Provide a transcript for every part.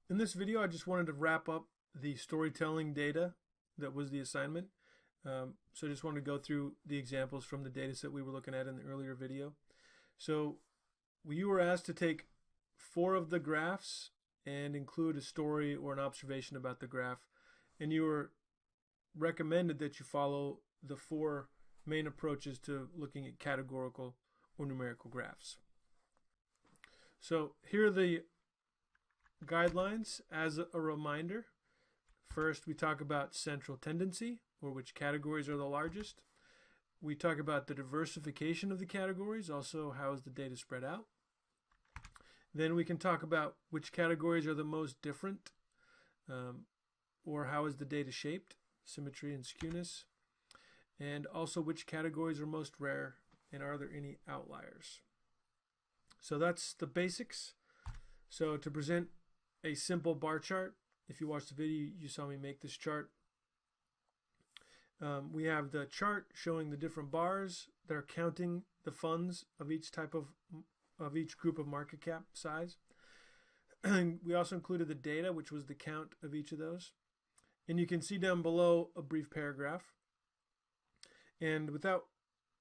In this video, I just wanted to wrap up the storytelling data that was the assignment. So I just wanted to go through the examples from the data set we were looking at in the earlier video. So you were asked to take 4 of the graphs and include a story or an observation about the graph, and you were recommended that you follow the 4 main approaches to looking at categorical or numerical graphs. So here are the guidelines as a reminder. First, we talk about central tendency, or which categories are the largest. We talk about the diversification of the categories, also how is the data spread out. Then we can talk about which categories are the most different, or how is the data shaped, symmetry and skewness, and also which categories are most rare, and are there any outliers. So that's the basics. So to present a simple bar chart, if you watched the video, you saw me make this chart. We have the chart showing the different bars that are counting the funds of each type of each group of market cap size. And we also included the data, which was the count of each of those. And you can see down below a brief paragraph. And without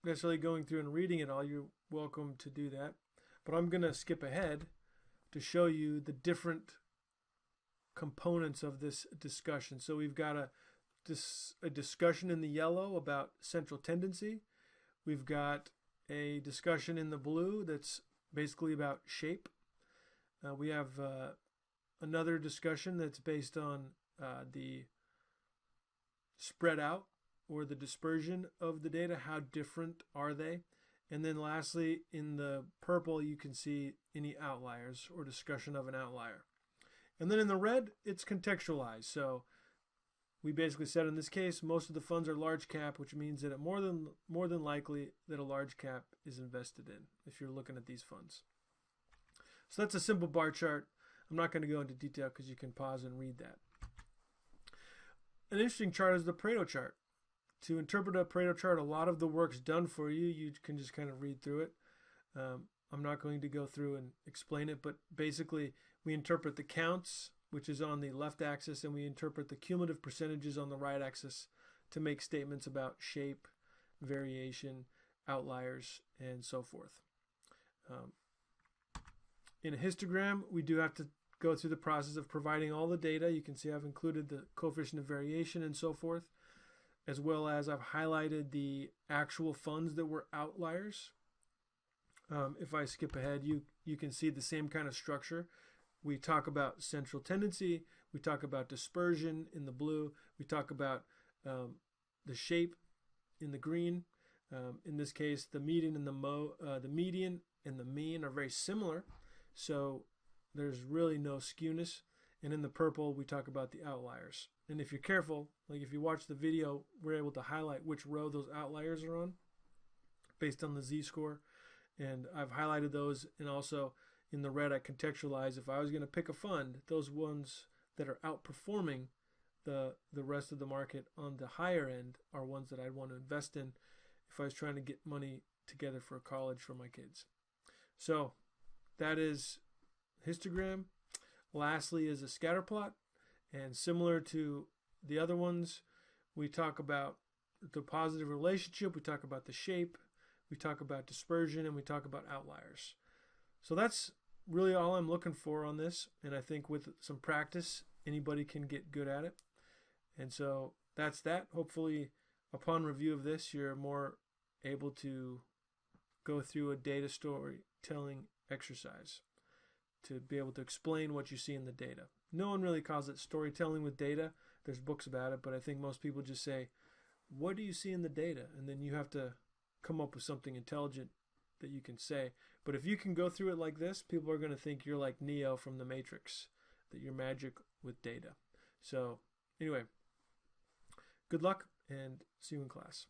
necessarily going through and reading it all, you're welcome to do that. But I'm going to skip ahead to show you the different components of this discussion. So we've got a discussion in the yellow about central tendency. We've got a discussion in the blue that's basically about shape. We have another discussion that's based on the spread out or the dispersion of the data. How different are they? And then lastly, in the purple, you can see any outliers or discussion of an outlier. And then in the red, it's contextualized. So we basically said in this case, most of the funds are large cap, which means that more than likely that a large cap is invested in if you're looking at these funds. So that's a simple bar chart. I'm not going to go into detail because you can pause and read that. An interesting chart is the Pareto chart. To interpret a Pareto chart, a lot of the work's done for you. You can just kind of read through it. I'm not going to go through and explain it, but basically we interpret the counts, which is on the left axis, and we interpret the cumulative percentages on the right axis to make statements about shape, variation, outliers, and so forth. In a histogram, we do have to go through the process of providing all the data. You can see I've included the coefficient of variation and so forth, as well as I've highlighted the actual funds that were outliers. If I skip ahead, you can see the same kind of structure. We talk about central tendency. We talk about dispersion in the blue. We talk about the shape in the green. In this case, the median and the mean are very similar, so there's really no skewness. And in the purple, we talk about the outliers. And if you're careful, like if you watch the video, we're able to highlight which row those outliers are on based on the z-score. And I've highlighted those, and also in the red I contextualize if I was going to pick a fund, those ones that are outperforming the rest of the market on the higher end are ones that I'd want to invest in if I was trying to get money together for college for my kids. So that is histogram. Lastly is a scatterplot, and similar to the other ones, we talk about the positive relationship, we talk about the shape, we talk about dispersion, and we talk about outliers. So that's really all I'm looking for on this, and I think with some practice, anybody can get good at it. And so that's that. Hopefully, upon review of this, you're more able to go through a data storytelling exercise to be able to explain what you see in the data. No one really calls it storytelling with data. There's books about it, but I think most people just say, what do you see in the data? And then you have to come up with something intelligent that you can say. But if you can go through it like this, people are going to think you're like Neo from the Matrix, that you're magic with data. So anyway, good luck and see you in class.